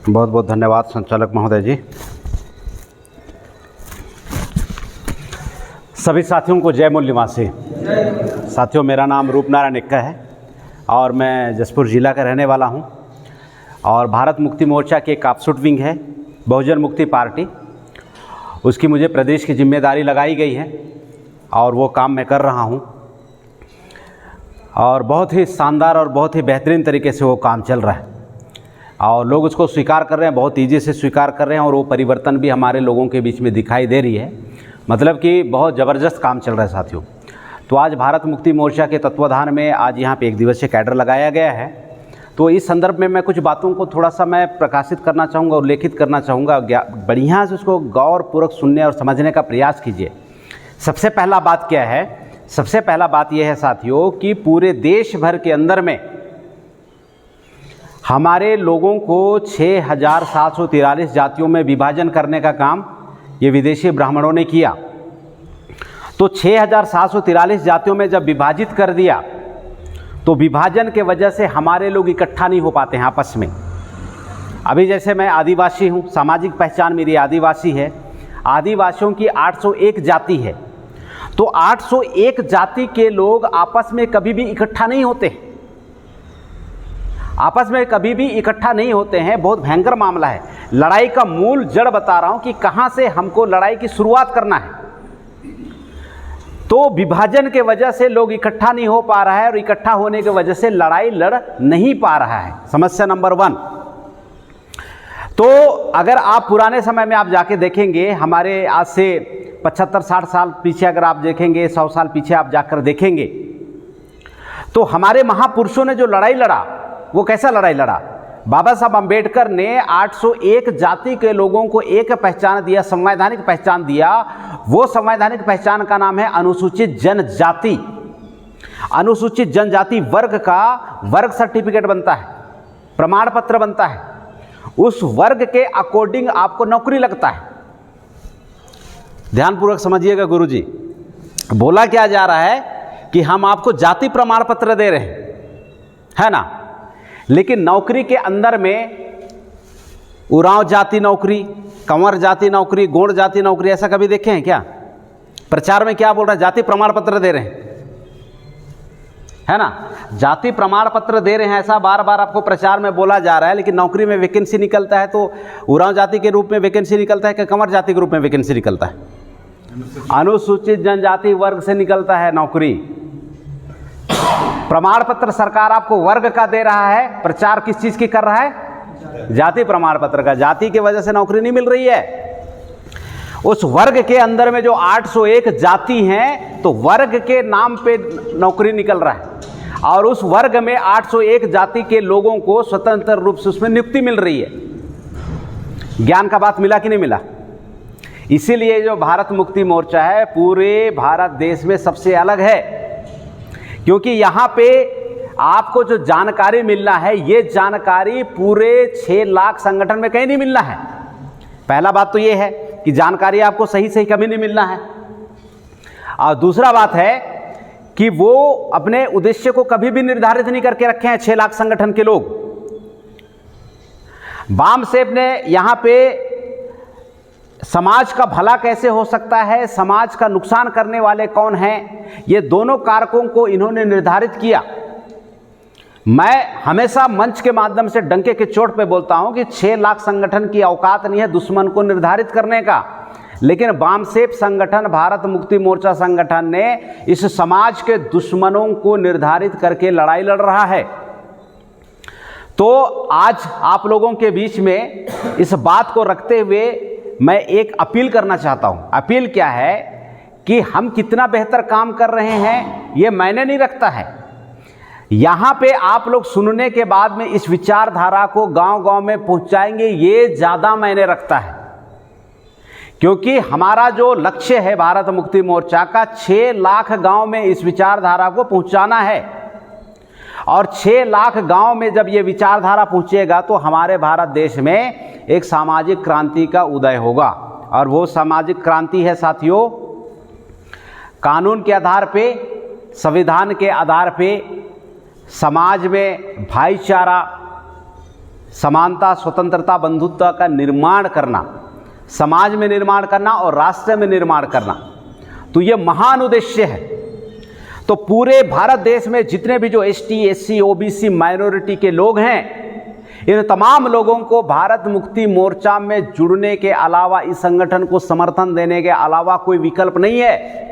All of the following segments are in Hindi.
बहुत बहुत धन्यवाद संचालक महोदय जी। सभी साथियों को जय मूल निवासी। साथियों, मेरा नाम रूपनारायण इक्का है और मैं जसपुर ज़िला का रहने वाला हूं और भारत मुक्ति मोर्चा की एक ऑफशूट विंग है बहुजन मुक्ति पार्टी, उसकी मुझे प्रदेश की जिम्मेदारी लगाई गई है और वो काम मैं कर रहा हूं और बहुत ही शानदार और बहुत ही बेहतरीन तरीके से वो काम चल रहा है और लोग उसको स्वीकार कर रहे हैं, बहुत तेज़ी से स्वीकार कर रहे हैं और वो परिवर्तन भी हमारे लोगों के बीच में दिखाई दे रही है। मतलब कि बहुत ज़बरदस्त काम चल रहा है साथियों। तो आज भारत मुक्ति मोर्चा के तत्वाधान में आज यहाँ पे एक दिवसीय कैडर लगाया गया है। तो इस संदर्भ में मैं कुछ बातों को थोड़ा सा मैं प्रकाशित करना चाहूँगा और लेखित करना चाहूँगा। बढ़िया से उसको गौरपूर्वक सुनने और समझने का प्रयास कीजिए। सबसे पहला बात क्या है? सबसे पहला बात यह है साथियों कि पूरे देश भर के अंदर में हमारे लोगों को 6,743 जातियों में विभाजन करने का काम ये विदेशी ब्राह्मणों ने किया। तो 6,743 जातियों में जब विभाजित कर दिया तो विभाजन के वजह से हमारे लोग इकट्ठा नहीं हो पाते हैं आपस में। अभी जैसे मैं आदिवासी हूँ, सामाजिक पहचान मेरी आदिवासी है। आदिवासियों की 801 जाति है, तो 801 जाति के लोग आपस में कभी भी इकट्ठा नहीं होते, आपस में कभी भी इकट्ठा नहीं होते हैं। बहुत भयंकर मामला है। लड़ाई का मूल जड़ बता रहा हूं कि कहां से हमको लड़ाई की शुरुआत करना है। तो विभाजन के वजह से लोग इकट्ठा नहीं हो पा रहा है और इकट्ठा होने की वजह से लड़ाई लड़ नहीं पा रहा है। समस्या नंबर 1। तो अगर आप पुराने समय में आप जाके देखेंगे, हमारे आज से 75-60 साल पीछे अगर आप देखेंगे, 100 साल पीछे आप जाकर देखेंगे, तो हमारे महापुरुषों ने जो लड़ाई लड़ा वो कैसा लड़ाई लड़ा? बाबा साहब अंबेडकर ने 801 जाति के लोगों को एक पहचान दिया, संवैधानिक पहचान दिया। वो संवैधानिक पहचान का नाम है अनुसूचित जनजाति। अनुसूचित जनजाति वर्ग का वर्ग सर्टिफिकेट बनता है, प्रमाण पत्र बनता है। उस वर्ग के अकॉर्डिंग आपको नौकरी लगता है। ध्यानपूर्वक समझिएगा गुरुजी, बोला क्या जा रहा है कि हम आपको जाति प्रमाण पत्र दे रहे हैं, है ना, लेकिन नौकरी के अंदर में उरांव जाति नौकरी, कंवर जाति नौकरी, गोंड जाति नौकरी, ऐसा कभी देखे हैं क्या? प्रचार में क्या बोल रहे हैं? जाति प्रमाण पत्र दे रहे हैं, है ना, जाति प्रमाण पत्र दे रहे हैं, ऐसा बार बार आपको प्रचार में बोला जा रहा है। लेकिन नौकरी में वैकेंसी निकलता है तो उरांव जाति के रूप में वैकेंसी निकलता है कि कंवर जाति के रूप में वैकेंसी निकलता है? अनुसूचित जनजाति वर्ग से निकलता है नौकरी। प्रमाण पत्र सरकार आपको वर्ग का दे रहा है, प्रचार किस चीज की कर रहा है? जाति प्रमाण पत्र का। जाति की वजह से नौकरी नहीं मिल रही है। उस वर्ग के अंदर में जो 801 जाति हैं, तो वर्ग के नाम पे नौकरी निकल रहा है और उस वर्ग में 801 जाति के लोगों को स्वतंत्र रूप से उसमें नियुक्ति मिल रही है। ज्ञान का बात मिला कि नहीं मिला? इसीलिए जो भारत मुक्ति मोर्चा है पूरे भारत देश में सबसे अलग है, क्योंकि यहाँ पे आपको जो जानकारी मिलना है ये जानकारी पूरे 6 लाख संगठन में कहीं नहीं मिलना है। पहला बात तो ये है कि जानकारी आपको सही सही कभी नहीं मिलना है। और दूसरा बात है कि वो अपने उद्देश्य को कभी भी निर्धारित नहीं करके रखे हैं 6 लाख संगठन के लोग। बामसेफ ने यहाँ पे समाज का भला कैसे हो सकता है, समाज का नुकसान करने वाले कौन हैं, ये दोनों कारकों को इन्होंने निर्धारित किया। मैं हमेशा मंच के माध्यम से डंके के चोट पे बोलता हूं कि 6 लाख संगठन की औकात नहीं है दुश्मन को निर्धारित करने का, लेकिन बामसेफ संगठन, भारत मुक्ति मोर्चा संगठन ने इस समाज के दुश्मनों को निर्धारित करके लड़ाई लड़ रहा है। तो आज आप लोगों के बीच में इस बात को रखते हुए मैं एक अपील करना चाहता हूं। अपील क्या है कि हम कितना बेहतर काम कर रहे हैं ये मायने नहीं रखता है। यहां पे आप लोग सुनने के बाद में इस विचारधारा को गांव-गांव में पहुंचाएंगे, ये ज्यादा मायने रखता है, क्योंकि हमारा जो लक्ष्य है भारत मुक्ति मोर्चा का 6 लाख गांव में इस विचारधारा को पहुंचाना है। और 6 लाख गांव में जब ये विचारधारा पहुंचेगा तो हमारे भारत देश में एक सामाजिक क्रांति का उदय होगा। और वो सामाजिक क्रांति है साथियों, कानून के आधार पे, संविधान के आधार पे समाज में भाईचारा, समानता, स्वतंत्रता, बंधुत्व का निर्माण करना, समाज में निर्माण करना और राष्ट्र में निर्माण करना, तो ये महान उद्देश्य है। तो पूरे भारत देश में जितने भी जो एसटी, एससी, ओबीसी माइनॉरिटी के लोग हैं, इन तमाम लोगों को भारत मुक्ति मोर्चा में जुड़ने के अलावा, इस संगठन को समर्थन देने के अलावा कोई विकल्प नहीं है।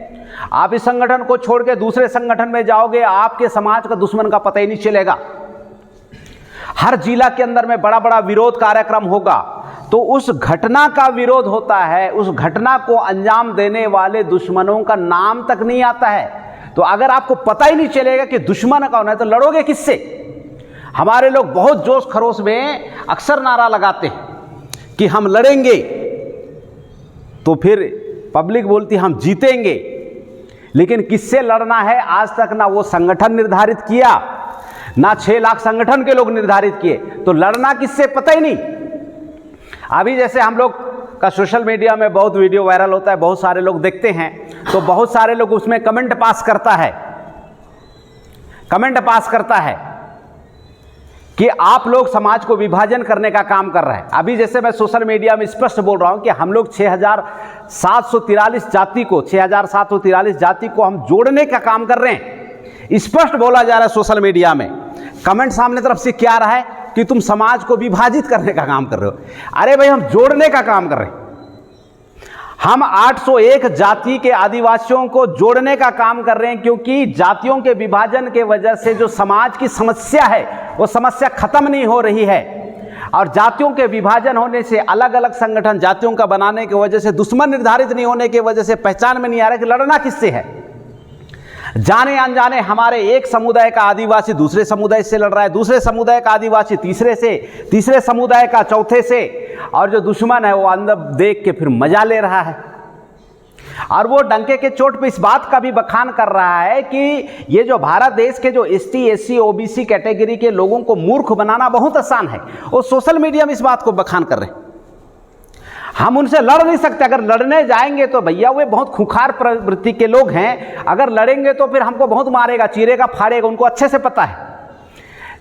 आप इस संगठन को छोड़ के दूसरे संगठन में जाओगे, आपके समाज का दुश्मन का पता ही नहीं चलेगा। हर जिला के अंदर में बड़ा बड़ा विरोध कार्यक्रम होगा, तो उस घटना का विरोध होता है, उस घटना को अंजाम देने वाले दुश्मनों का नाम तक नहीं आता है। तो अगर आपको पता ही नहीं चलेगा कि दुश्मन कौन है, तो लड़ोगे किससे? हमारे लोग बहुत जोश खरोश में अक्सर नारा लगाते हैं कि हम लड़ेंगे, तो फिर पब्लिक बोलती हम जीतेंगे, लेकिन किससे लड़ना है आज तक ना वो संगठन निर्धारित किया, ना 6 लाख संगठन के लोग निर्धारित किए, तो लड़ना किससे पता ही नहीं। अभी जैसे हम लोग का सोशल मीडिया में बहुत वीडियो वायरल होता है, बहुत सारे लोग देखते हैं, तो बहुत सारे लोग उसमें कमेंट पास करता है कि आप लोग समाज को विभाजन करने का काम कर रहे हैं। अभी जैसे मैं सोशल मीडिया में स्पष्ट बोल रहा हूं कि हम लोग 6,743 जाति को हम जोड़ने का काम कर रहे हैं, स्पष्ट बोला जा रहा है सोशल मीडिया में। कमेंट सामने तरफ से क्या आ रहा है कि तुम समाज को विभाजित करने का काम कर रहे हो। अरे भाई, हम जोड़ने का काम कर रहे हैं। हम 801 जाति के आदिवासियों को जोड़ने का काम कर रहे हैं, क्योंकि जातियों के विभाजन के वजह से जो समाज की समस्या है, वो समस्या खत्म नहीं हो रही है। और जातियों के विभाजन होने से, अलग अलग संगठन जातियों का बनाने की वजह से, दुश्मन निर्धारित नहीं होने की वजह से पहचान में नहीं आ रहा कि लड़ना किससे है। जाने अनजाने हमारे एक समुदाय का आदिवासी दूसरे समुदाय से लड़ रहा है, दूसरे समुदाय का आदिवासी तीसरे से, तीसरे समुदाय का चौथे से, और जो दुश्मन है वो अंदर देख के फिर मजा ले रहा है। और वो डंके के चोट पे इस बात का भी बखान कर रहा है कि ये जो भारत देश के जो एसटी, एससी, ओबीसी कैटेगरी के लोगों को मूर्ख बनाना बहुत आसान है। वो सोशल मीडिया में इस बात को बखान कर रहे हैं। हम उनसे लड़ नहीं सकते। अगर लड़ने जाएंगे तो भैया वे बहुत खुंखार प्रवृत्ति के लोग हैं, अगर लड़ेंगे तो फिर हमको बहुत मारेगा, चीरेगा, फाड़ेगा, उनको अच्छे से पता है।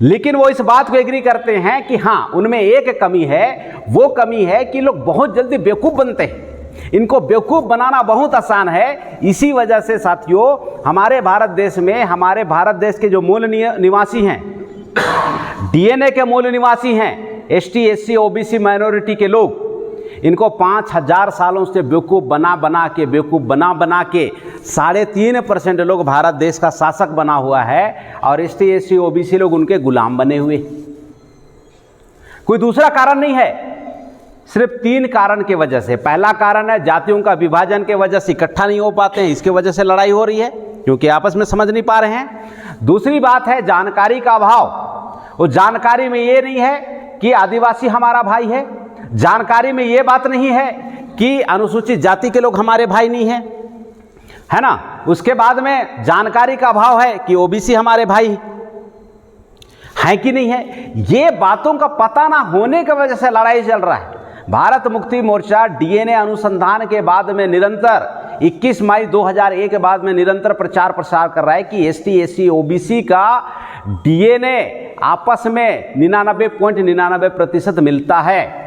लेकिन वो इस बात को एग्री करते हैं कि हाँ, उनमें एक कमी है, वो कमी है कि लोग बहुत जल्दी बेवकूफ़ बनते हैं। इनको बेवकूफ़ बनाना बहुत आसान है। इसी वजह से साथियों, हमारे भारत देश में, हमारे भारत देश के जो मूल निवासी हैं, डीएनए के मूल निवासी हैं, एसटी, एससी, ओबीसी माइनॉरिटी के लोग, इनको 5000 सालों से बेवकूफ़ बना बना के 3.5% लोग भारत देश का शासक बना हुआ है, और एसटी, एससी, ओबीसी लोग उनके गुलाम बने हुए। कोई दूसरा कारण नहीं है, सिर्फ 3 कारण के वजह से। पहला कारण है जातियों का विभाजन के वजह से इकट्ठा नहीं हो पाते हैं, इसके वजह से लड़ाई हो रही है, क्योंकि आपस में समझ नहीं पा रहे हैं। दूसरी बात है जानकारी का अभाव। वो जानकारी में ये नहीं है कि आदिवासी हमारा भाई है, जानकारी में ये बात नहीं है कि अनुसूचित जाति के लोग हमारे भाई नहीं हैं, है ना। उसके बाद में जानकारी का अभाव है कि ओबीसी हमारे भाई हैं कि नहीं है। ये बातों का पता ना होने की वजह से लड़ाई चल रहा है। भारत मुक्ति मोर्चा डीएनए अनुसंधान के बाद में निरंतर 21 मई 2001 के बाद में निरंतर प्रचार प्रसार कर रहा है कि एसटी, एससी, ओबीसी का डीएनए आपस में 99.99% मिलता है।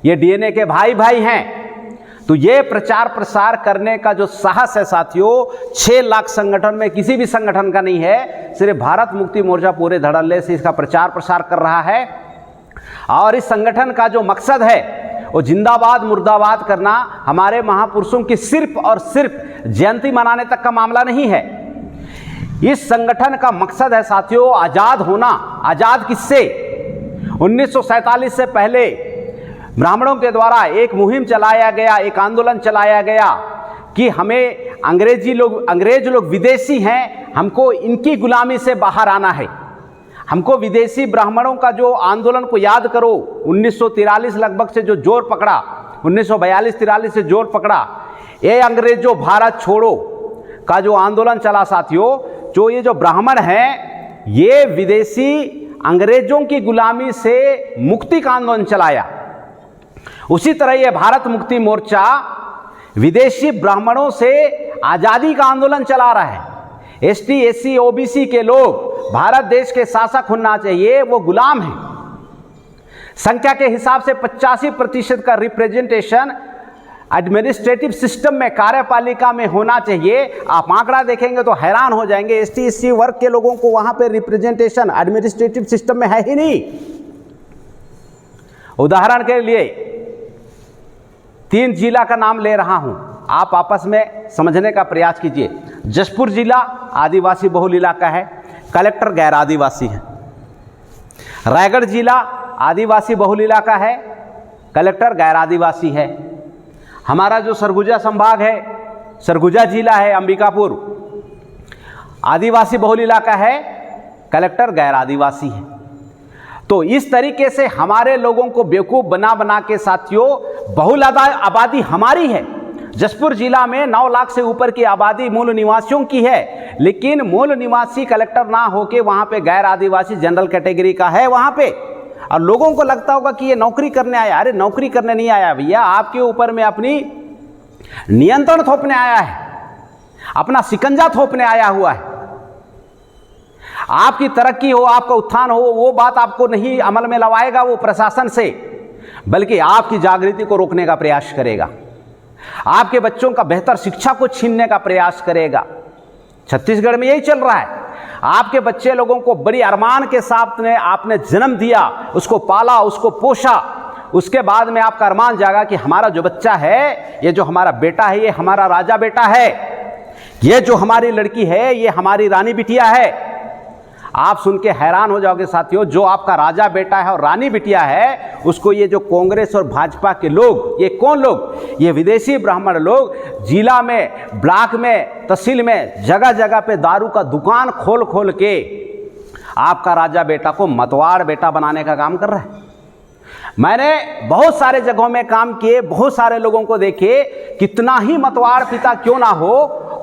ये डीएनए के भाई भाई हैं। तो ये प्रचार प्रसार करने का जो साहस है साथियों, 6 लाख संगठन में किसी भी संगठन का नहीं है। सिर्फ भारत मुक्ति मोर्चा पूरे धड़ल्ले से इसका प्रचार प्रसार कर रहा है। और इस संगठन का जो मकसद है वो जिंदाबाद मुर्दाबाद करना, हमारे महापुरुषों की सिर्फ और सिर्फ जयंती मनाने तक का मामला नहीं है। इस संगठन का मकसद है साथियों आज़ाद होना। आज़ाद किससे? 1947 से पहले ब्राह्मणों के द्वारा एक मुहिम चलाया गया, एक आंदोलन चलाया गया कि हमें अंग्रेज लोग विदेशी हैं, हमको इनकी गुलामी से बाहर आना है। हमको विदेशी ब्राह्मणों का जो आंदोलन को याद करो, 1943 लगभग से जो जोर पकड़ा, 1942-43 से जोर पकड़ा, ये अंग्रेजों भारत छोड़ो का जो आंदोलन चला साथियों, जो ये जो ब्राह्मण हैं ये विदेशी अंग्रेजों की गुलामी से मुक्ति का आंदोलन चलाया। उसी तरह ये भारत मुक्ति मोर्चा विदेशी ब्राह्मणों से आज़ादी का आंदोलन चला रहा है। एसटी, एससी, ओबीसी के लोग भारत देश के शासक होना चाहिए, वो गुलाम हैं। संख्या के हिसाब से 85% का रिप्रेजेंटेशन एडमिनिस्ट्रेटिव सिस्टम में, कार्यपालिका में होना चाहिए। आप आंकड़ा देखेंगे तो हैरान हो जाएंगे, एसटी एससी वर्ग के लोगों को वहां पे रिप्रेजेंटेशन एडमिनिस्ट्रेटिव सिस्टम में है ही नहीं। उदाहरण के लिए 3 जिला का नाम ले रहा हूं, आप आपस में समझने का प्रयास कीजिए। जशपुर जिला आदिवासी बहुल इलाका है, कलेक्टर गैर आदिवासी है। रायगढ़ जिला आदिवासी बहुल इलाका है, कलेक्टर गैर आदिवासी है। हमारा जो सरगुजा संभाग है, सरगुजा जिला है, अंबिकापुर आदिवासी बहुल इलाका है, कलेक्टर गैर आदिवासी है। तो इस तरीके से हमारे लोगों को बेवकूफ़ बना बना के साथियों, बहुल आबादी हमारी है। जशपुर जिला में 9 लाख से ऊपर की आबादी मूल निवासियों की है, लेकिन मूल निवासी कलेक्टर ना होके वहाँ पे गैर आदिवासी जनरल कैटेगरी का है वहाँ पे। और लोगों को लगता होगा कि ये नौकरी करने आया। अरे नौकरी करने नहीं आया भैया, आपके ऊपर में अपनी नियंत्रण थोपने आया है, अपना शिकंजा थोपने आया हुआ है। आपकी तरक्की हो, आपका उत्थान हो, वो बात आपको नहीं अमल में लवाएगा वो प्रशासन से, बल्कि आपकी जागृति को रोकने का प्रयास करेगा, आपके बच्चों का बेहतर शिक्षा को छीनने का प्रयास करेगा। छत्तीसगढ़ में यही चल रहा है। आपके बच्चे लोगों को बड़ी अरमान के साथ में आपने जन्म दिया, उसको पाला, उसको पोषा, उसके बाद में आपका अरमान जागा कि हमारा जो बच्चा है, ये जो हमारा बेटा है, ये हमारा राजा बेटा है, ये जो हमारी लड़की है, ये हमारी रानी बिटिया है। आप सुन के हैरान हो जाओगे साथियों, जो आपका राजा बेटा है और रानी बिटिया है, उसको ये जो कांग्रेस और भाजपा के लोग, ये कौन लोग, ये विदेशी ब्राह्मण लोग जिला में, ब्लॉक में, तहसील में, जगह जगह पे दारू का दुकान खोल खोल के आपका राजा बेटा को मतवार बेटा बनाने का काम कर रहा है। मैंने बहुत सारे जगहों में काम किए, बहुत सारे लोगों को देखे, कितना ही मतवार पिता क्यों ना हो,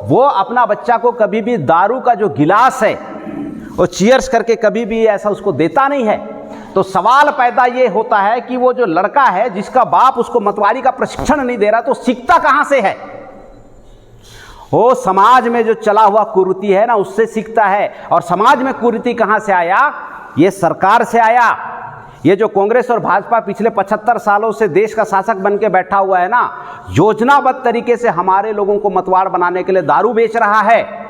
वो अपना बच्चा को कभी भी दारू का जो गिलास है वो चीयर्स करके कभी भी ऐसा उसको देता नहीं है। तो सवाल पैदा ये होता है कि वो जो लड़का है जिसका बाप उसको मतवारी का प्रशिक्षण नहीं दे रहा, तो सीखता कहां से है? वो समाज में जो चला हुआ कुरीति है ना, उससे सीखता है। और समाज में कुरीति कहां से आया? ये सरकार से आया। ये जो कांग्रेस और भाजपा पिछले 75 सालों से देश का शासक बन के बैठा हुआ है ना, योजनाबद्ध तरीके से हमारे लोगों को मतवार बनाने के लिए दारू बेच रहा है।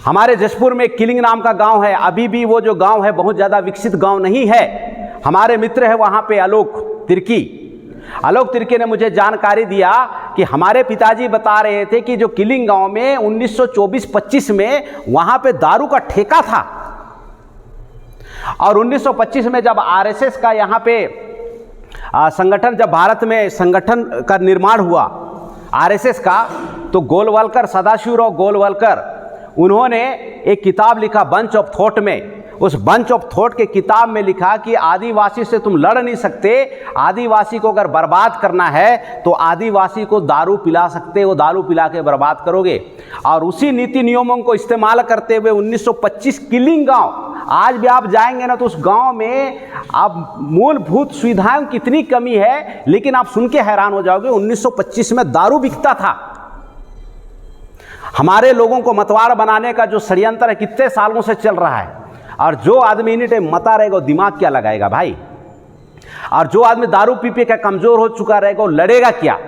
हमारे जशपुर में किलिंग नाम का गांव है, अभी भी वो जो गांव है बहुत ज़्यादा विकसित गांव नहीं है। हमारे मित्र है वहाँ पे आलोक तिर्की ने मुझे जानकारी दिया कि हमारे पिताजी बता रहे थे कि जो किलिंग गांव में 1924-25 में वहाँ पे दारू का ठेका था, और 1925 में जब आरएसएस का यहाँ पे संगठन, जब भारत में संगठन का निर्माण हुआ आरएसएस का, तो गोलवलकर, सदाशिवराव गोलवलकर, उन्होंने एक किताब लिखा बंच ऑफ थॉट में। उस बंच ऑफ थॉट के किताब में लिखा कि आदिवासी से तुम लड़ नहीं सकते, आदिवासी को अगर बर्बाद करना है तो आदिवासी को दारू पिला सकते हो, दारू पिला के बर्बाद करोगे। और उसी नीति नियमों को इस्तेमाल करते हुए 1925 किलिंग गांव, आज भी आप जाएंगे ना तो उस गांव में आप मूलभूत सुविधाओं की कितनी कमी है, लेकिन आप सुन के हैरान हो जाओगे 1925 में दारू बिकता था। हमारे लोगों को मतवार बनाने का जो षड्यंत्र है कितने सालों से चल रहा है, और जो आदमी इन्हीं टाइम मता रहेगा दिमाग क्या लगाएगा भाई? और जो आदमी दारू पी पी के कमजोर हो चुका रहेगा वो लड़ेगा क्या?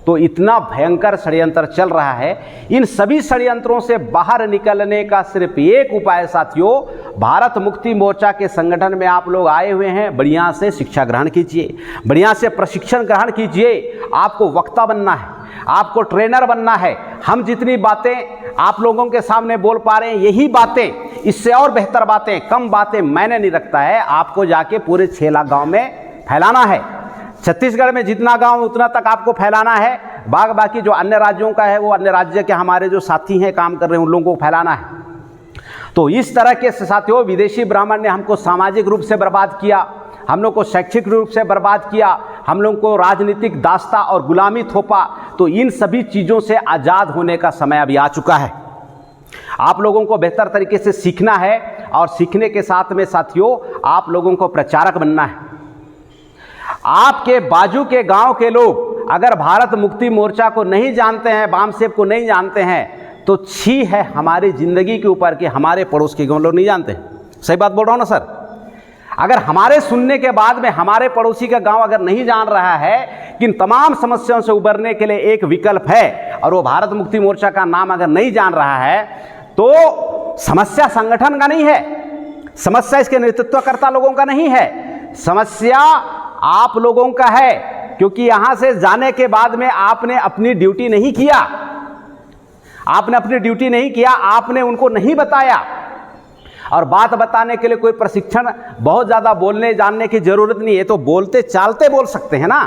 तो इतना भयंकर षड्यंत्र चल रहा है। इन सभी षड्यंत्रों से बाहर निकलने का सिर्फ एक उपाय साथियों, भारत मुक्ति मोर्चा के संगठन में आप लोग आए हुए हैं, बढ़िया से शिक्षा ग्रहण कीजिए, बढ़िया से प्रशिक्षण ग्रहण कीजिए। आपको वक्ता बनना है, आपको ट्रेनर बनना है। हम जितनी बातें आप लोगों के सामने बोल पा रहे हैं, यही बातें, इससे और बेहतर बातें, कम बातें मैंने नहीं रखता है। आपको जाके पूरे 6 लाख गांव में फैलाना है। छत्तीसगढ़ में जितना गांव उतना तक आपको फैलाना है। बाकी जो अन्य राज्यों का है, वो अन्य राज्य के हमारे जो साथी हैं काम कर रहे हैं, उन लोगों को फैलाना है। तो इस तरह के साथियों, विदेशी ब्राह्मण ने हमको सामाजिक रूप से बर्बाद किया, हम लोग को शैक्षिक रूप से बर्बाद किया, हम लोग को राजनीतिक दास्ता और गुलामी थोपा। तो इन सभी चीज़ों से आज़ाद होने का समय अभी आ चुका है। आप लोगों को बेहतर तरीके से सीखना है, और सीखने के साथ में साथियों आप लोगों को प्रचारक बनना है। आपके बाजू के गांव के लोग अगर भारत मुक्ति मोर्चा को नहीं जानते हैं, बामसेब को नहीं जानते हैं, तो छी है हमारी ज़िंदगी के ऊपर कि हमारे पड़ोस के गांव लोग नहीं जानते हैं। सही बात बोल रहा हूँ ना सर? अगर हमारे सुनने के बाद में हमारे पड़ोसी का गांव अगर नहीं जान रहा है कि इन तमाम समस्याओं से उबरने के लिए एक विकल्प है और वो भारत मुक्ति मोर्चा का नाम अगर नहीं जान रहा है, तो समस्या संगठन का नहीं है, समस्या इसके नेतृत्वकर्ता लोगों का नहीं है, समस्या आप लोगों का है, क्योंकि यहां से जाने के बाद में आपने अपनी ड्यूटी नहीं किया, आपने अपनी ड्यूटी नहीं किया, आपने उनको नहीं बताया। और बात बताने के लिए कोई प्रशिक्षण, बहुत ज़्यादा बोलने जानने की ज़रूरत नहीं है, तो बोलते चालते बोल सकते हैं ना।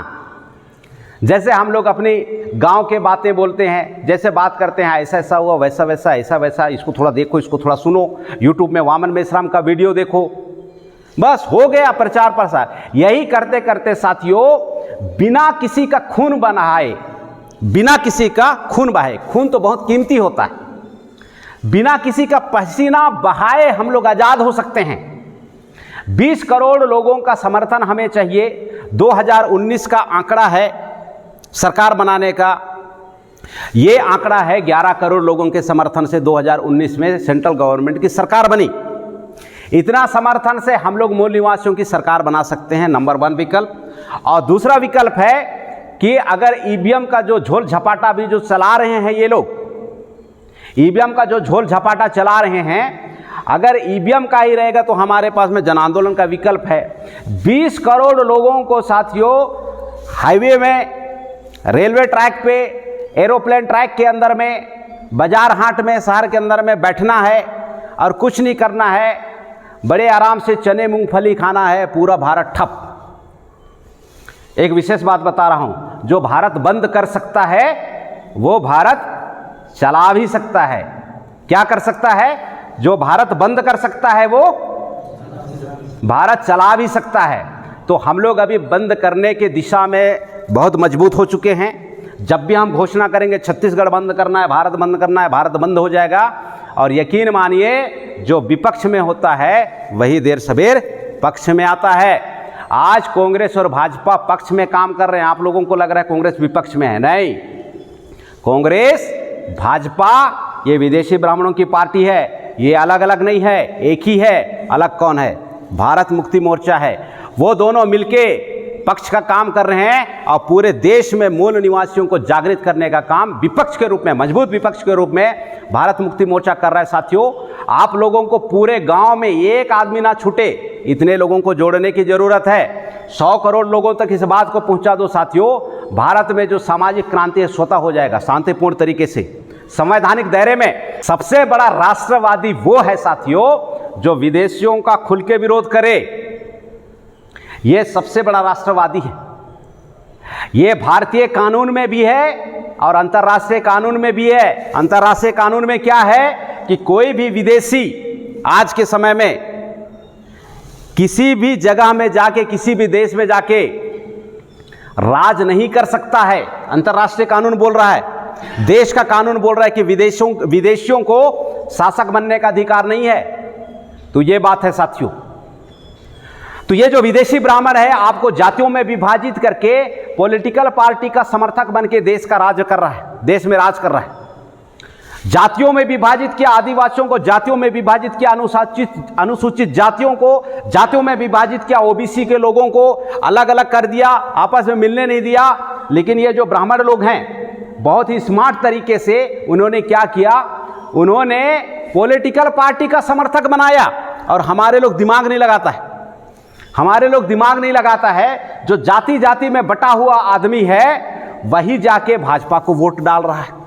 जैसे हम लोग अपनी गांव के बातें बोलते हैं, जैसे बात करते हैं ऐसा ऐसा हुआ, वैसा वैसा, ऐसा वैसा, इसको थोड़ा देखो, इसको थोड़ा सुनो, यूट्यूब में वामन मेश्राम का वीडियो देखो, बस हो गया प्रचार प्रसार। यही करते करते साथियों, बिना किसी का खून बहाए, बिना किसी का खून बहाए, खून तो बहुत कीमती होता है, बिना किसी का पसीना बहाए हम लोग आज़ाद हो सकते हैं। 20 करोड़ लोगों का समर्थन हमें चाहिए। 2019 का आंकड़ा है सरकार बनाने का, ये आंकड़ा है 11 करोड़ लोगों के समर्थन से 2019 में सेंट्रल गवर्नमेंट की सरकार बनी। इतना समर्थन से हम लोग मूल निवासियों की सरकार बना सकते हैं, नंबर 1 विकल्प। और दूसरा विकल्प है कि अगर ईवीएम का जो झोल झपाटा भी जो चला रहे हैं ये लोग, ईवीएम का जो झोल झपाटा चला रहे हैं, अगर ईवीएम का ही रहेगा तो हमारे पास में जन आंदोलन का विकल्प है। 20 करोड़ लोगों को साथियों हाईवे में, रेलवे ट्रैक पे, एरोप्लेन ट्रैक के अंदर में, बाजार हाट में, शहर के अंदर में बैठना है और कुछ नहीं करना है, बड़े आराम से चने मूंगफली खाना है, पूरा भारत ठप। एक विशेष बात बता रहा हूं, जो भारत बंद कर सकता है वो भारत चला भी सकता है। क्या कर सकता है? जो भारत बंद कर सकता है वो भारत चला भी सकता है। तो हम लोग अभी बंद करने के दिशा में बहुत मजबूत हो चुके हैं। जब भी हम घोषणा करेंगे छत्तीसगढ़ बंद करना है, भारत बंद करना है, भारत बंद हो जाएगा। और यकीन मानिए, जो विपक्ष में होता है वही देर सवेर पक्ष में आता है। आज कांग्रेस और भाजपा पक्ष में काम कर रहे हैं। आप लोगों को लग रहा है कांग्रेस विपक्ष में है, नहीं। कांग्रेस, भाजपा ये विदेशी ब्राह्मणों की पार्टी है, ये अलग अलग नहीं है, एक ही है। अलग कौन है? भारत मुक्ति मोर्चा है। वो दोनों मिलके पक्ष का काम कर रहे हैं और पूरे देश में मूल निवासियों को जागृत करने का काम विपक्ष के रूप में, मजबूत विपक्ष के रूप में भारत मुक्ति मोर्चा कर रहा है। साथियों, आप लोगों को पूरे गांव में एक आदमी ना छूटे, इतने लोगों को जोड़ने की जरूरत है। 100 करोड़ लोगों तक इस बात को पहुंचा दो साथियों, भारत में जो सामाजिक क्रांति है स्वतः हो जाएगा, शांतिपूर्ण तरीके से, संवैधानिक दायरे में। सबसे बड़ा राष्ट्रवादी वो है साथियों जो विदेशियों का खुल के विरोध करे, ये सबसे बड़ा राष्ट्रवादी है। ये भारतीय कानून में भी है और अंतर्राष्ट्रीय कानून में भी है। अंतर्राष्ट्रीय कानून में क्या है कि कोई भी विदेशी आज के समय में किसी भी जगह में जाके, किसी भी देश में जाके राज नहीं कर सकता है। अंतर्राष्ट्रीय कानून बोल रहा है, देश का कानून बोल रहा है कि विदेशियों को शासक बनने का अधिकार नहीं है। तो ये बात है साथियों। तो ये जो विदेशी ब्राह्मण है, आपको जातियों में विभाजित करके पॉलिटिकल पार्टी का समर्थक बन के देश का राज कर रहा है, देश में राज कर रहा है। जातियों में विभाजित किया, आदिवासियों को जातियों में विभाजित किया, अनुसूचित जातियों को जातियों में विभाजित किया, ओबीसी के लोगों को अलग अलग कर दिया, आपस में मिलने नहीं दिया। लेकिन ये जो ब्राह्मण लोग हैं, बहुत ही स्मार्ट तरीके से उन्होंने क्या किया, उन्होंने पॉलिटिकल पार्टी का समर्थक बनाया। और हमारे लोग दिमाग नहीं लगाता है, हमारे लोग दिमाग नहीं लगाता है। जो जाति जाति में बटा हुआ आदमी है वही जाके भाजपा को वोट डाल रहा है।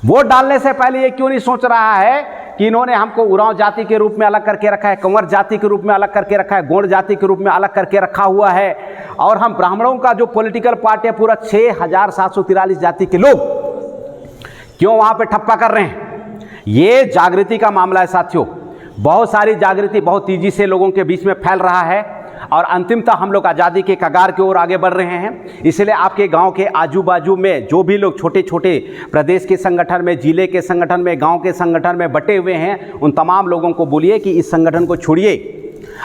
वोट डालने से पहले ये क्यों नहीं सोच रहा है कि इन्होंने हमको उरांव जाति के रूप में अलग करके रखा है, कंवर जाति के रूप में अलग करके रखा है, गोंड जाति के रूप में अलग करके रखा हुआ है, और हम ब्राह्मणों का जो पॉलिटिकल पार्टी है पूरा 6743 जाति के लोग क्यों वहां पे ठप्पा कर रहे हैं। ये जागृति का मामला है साथियों। बहुत सारी जागृति बहुत तेजी से लोगों के बीच में फैल रहा है और अंतिमतः हम लोग आज़ादी के कगार की ओर आगे बढ़ रहे हैं। इसलिए आपके गांव के आजू बाजू में जो भी लोग छोटे छोटे प्रदेश के संगठन में, जिले के संगठन में, गांव के संगठन में बटे हुए हैं, उन तमाम लोगों को बोलिए कि इस संगठन को छोड़िए।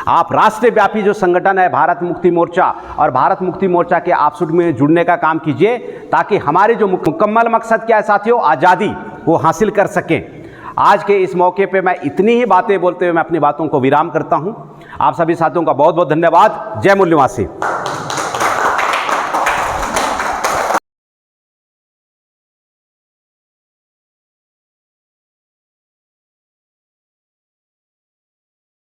आप राष्ट्रव्यापी जो संगठन है भारत मुक्ति मोर्चा, और भारत मुक्ति मोर्चा के आपस में जुड़ने का काम कीजिए, ताकि हमारे जो मुकम्मल मकसद क्या है साथियों, आज़ादी, वो हासिल कर सकें। आज के इस मौके पे मैं इतनी ही बातें बोलते हुए मैं अपनी बातों को विराम करता हूं। आप सभी साथियों का बहुत बहुत धन्यवाद। जय मूल्यवासी।